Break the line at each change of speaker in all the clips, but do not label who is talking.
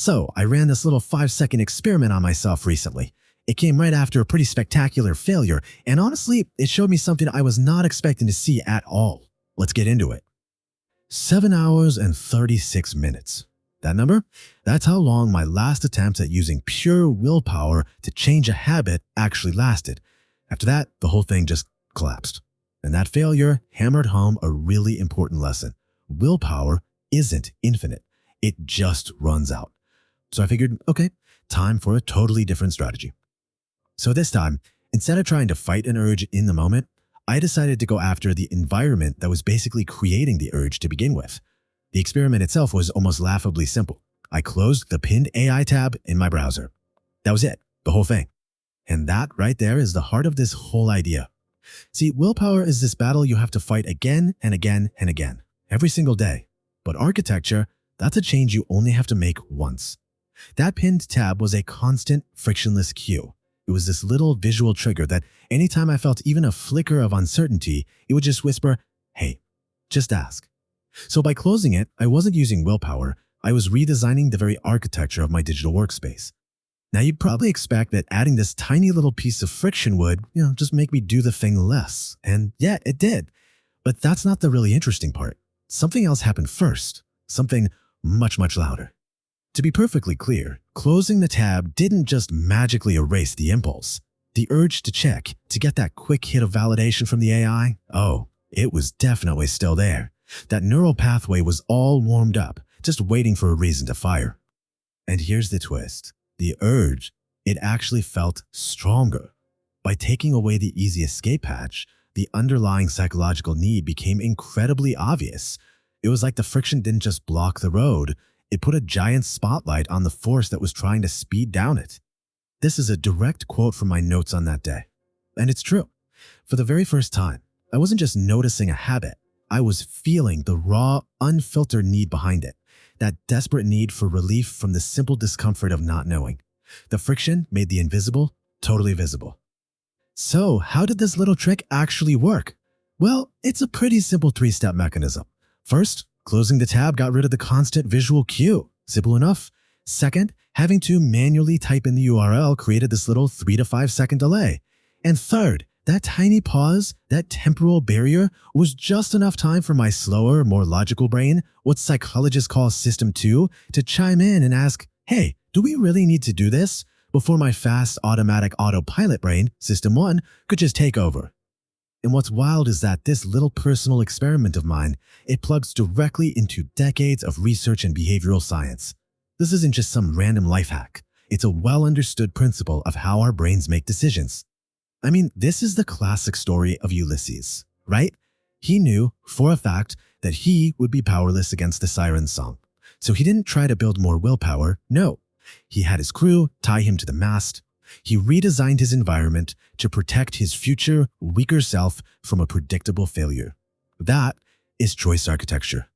So I ran this little 5-second experiment on myself recently. It came right after a pretty spectacular failure, and honestly, it showed me something I was not expecting to see at all. Let's get into it. 7 hours and 36 minutes. That number? That's how long my last attempt at using pure willpower to change a habit actually lasted. After that, the whole thing just collapsed. And that failure hammered home a really important lesson. Willpower isn't infinite. It just runs out. So I figured, okay, time for a totally different strategy. So this time, instead of trying to fight an urge in the moment, I decided to go after the environment that was basically creating the urge to begin with. The experiment itself was almost laughably simple. I closed the pinned AI tab in my browser. That was it, the whole thing. And that right there is the heart of this whole idea. See, willpower is this battle you have to fight again and again and again, every single day. But architecture, that's a change you only have to make once. That pinned tab was a constant, frictionless cue. It was this little visual trigger that anytime I felt even a flicker of uncertainty, it would just whisper, hey, just ask. So by closing it, I wasn't using willpower, I was redesigning the very architecture of my digital workspace. Now you'd probably expect that adding this tiny little piece of friction would, just make me do the thing less. And yeah, it did. But that's not the really interesting part. Something else happened first. Something much, much louder. To be perfectly clear, closing the tab didn't just magically erase the impulse. The urge to check, to get that quick hit of validation from the AI, it was definitely still there. That neural pathway was all warmed up, just waiting for a reason to fire. And here's the twist. The urge, it actually felt stronger. By taking away the easy escape hatch, the underlying psychological need became incredibly obvious. It was like the friction didn't just block the road, it put a giant spotlight on the force that was trying to speed down it. This is a direct quote from my notes on that day. And it's true. For the very first time, I wasn't just noticing a habit. I was feeling the raw, unfiltered need behind it. That desperate need for relief from the simple discomfort of not knowing. The friction made the invisible totally visible. So how did this little trick actually work? Well, it's a pretty simple 3-step mechanism. First, closing the tab got rid of the constant visual cue. Simple enough. Second, having to manually type in the URL created this little 3 to 5 second delay. And third, that tiny pause, that temporal barrier, was just enough time for my slower, more logical brain, what psychologists call System 2, to chime in and ask, hey, do we really need to do this? Before my fast, automatic autopilot brain, System 1, could just take over. And what's wild is that this little personal experiment of mine, it plugs directly into decades of research and behavioral science. This isn't just some random life hack. It's a well-understood principle of how our brains make decisions. I mean, this is the classic story of Ulysses, right? He knew, for a fact, that he would be powerless against the siren's song. So he didn't try to build more willpower, no. He had his crew tie him to the mast. He redesigned his environment to protect his future, weaker self from a predictable failure. That is choice architecture.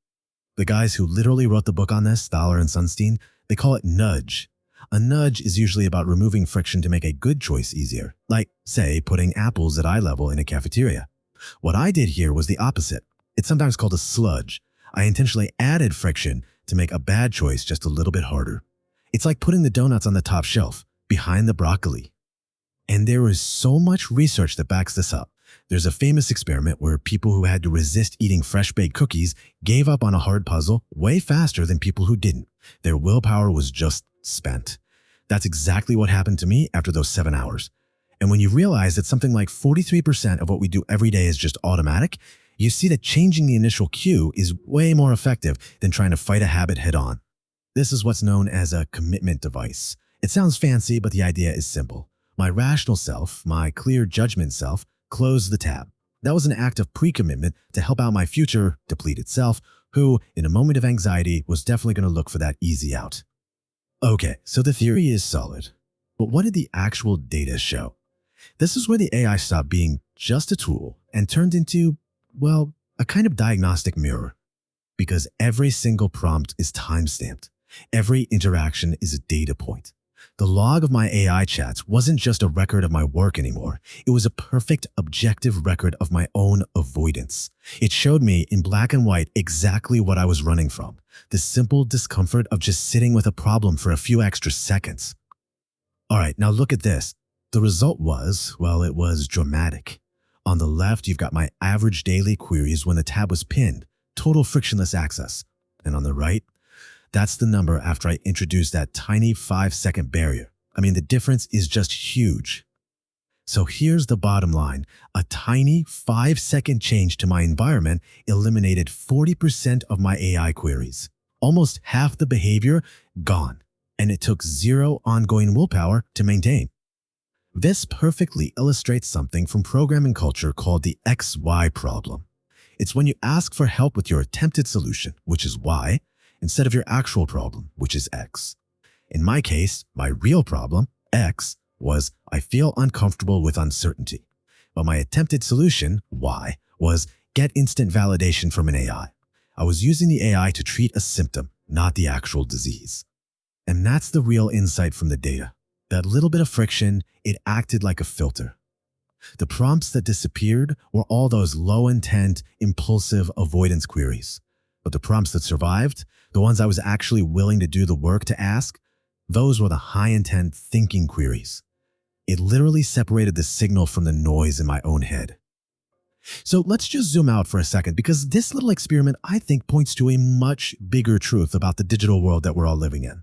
The guys who literally wrote the book on this, Thaler and Sunstein, they call it nudge. A nudge is usually about removing friction to make a good choice easier, like, say, putting apples at eye level in a cafeteria. What I did here was the opposite. It's sometimes called a sludge. I intentionally added friction to make a bad choice just a little bit harder. It's like putting the donuts on the top shelf, behind the broccoli. And there is so much research that backs this up. There's a famous experiment where people who had to resist eating fresh-baked cookies gave up on a hard puzzle way faster than people who didn't. Their willpower was just spent. That's exactly what happened to me after those 7 hours. And when you realize that something like 43% of what we do every day is just automatic, you see that changing the initial cue is way more effective than trying to fight a habit head-on. This is what's known as a commitment device. It sounds fancy, but the idea is simple. My rational self, my clear judgment self, closed the tab. That was an act of pre-commitment to help out my future, depleted self, who, in a moment of anxiety, was definitely going to look for that easy out. Okay, so the theory is solid. But what did the actual data show? This is where the AI stopped being just a tool and turned into, well, a kind of diagnostic mirror. Because every single prompt is time-stamped. Every interaction is a data point. The log of my AI chats wasn't just a record of my work anymore. It was a perfect, objective record of my own avoidance. It showed me in black and white exactly what I was running from. The simple discomfort of just sitting with a problem for a few extra seconds. All right, now look at this. The result was, well, it was dramatic. On the left, you've got my average daily queries when the tab was pinned, total frictionless access. And on the right, that's the number after I introduced that tiny 5-second barrier. I mean, the difference is just huge. So here's the bottom line. A tiny 5-second change to my environment eliminated 40% of my AI queries. Almost half the behavior gone. And it took zero ongoing willpower to maintain. This perfectly illustrates something from programming culture called the XY problem. It's when you ask for help with your attempted solution, which is Y, instead of your actual problem, which is X. In my case, my real problem, X, was I feel uncomfortable with uncertainty. But my attempted solution, Y, was get instant validation from an AI. I was using the AI to treat a symptom, not the actual disease. And that's the real insight from the data. That little bit of friction, it acted like a filter. The prompts that disappeared were all those low-intent, impulsive avoidance queries. But the prompts that survived, the ones I was actually willing to do the work to ask, those were the high-intent thinking queries. It literally separated the signal from the noise in my own head. So let's just zoom out for a second, because this little experiment, I think, points to a much bigger truth about the digital world that we're all living in.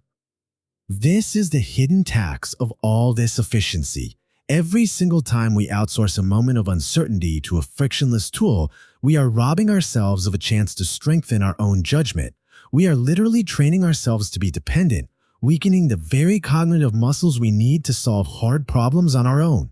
This is the hidden tax of all this efficiency. Every single time we outsource a moment of uncertainty to a frictionless tool, we are robbing ourselves of a chance to strengthen our own judgment. We are literally training ourselves to be dependent, weakening the very cognitive muscles we need to solve hard problems on our own.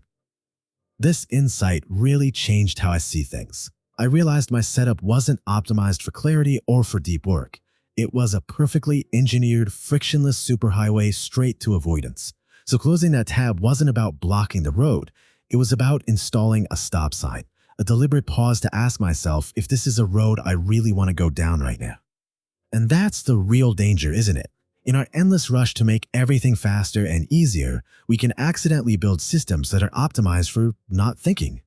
This insight really changed how I see things. I realized my setup wasn't optimized for clarity or for deep work. It was a perfectly engineered, frictionless superhighway straight to avoidance. So closing that tab wasn't about blocking the road. It was about installing a stop sign, a deliberate pause to ask myself if this is a road I really want to go down right now. And that's the real danger, isn't it? In our endless rush to make everything faster and easier, we can accidentally build systems that are optimized for not thinking.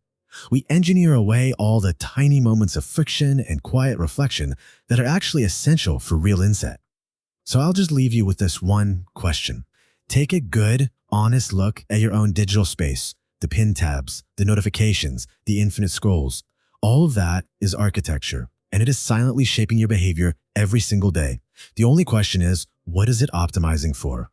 We engineer away all the tiny moments of friction and quiet reflection that are actually essential for real insight. So I'll just leave you with this one question. Take a good, honest look at your own digital space, the pin tabs, the notifications, the infinite scrolls. All of that is architecture, and it is silently shaping your behavior every single day. The only question is, what is it optimizing for?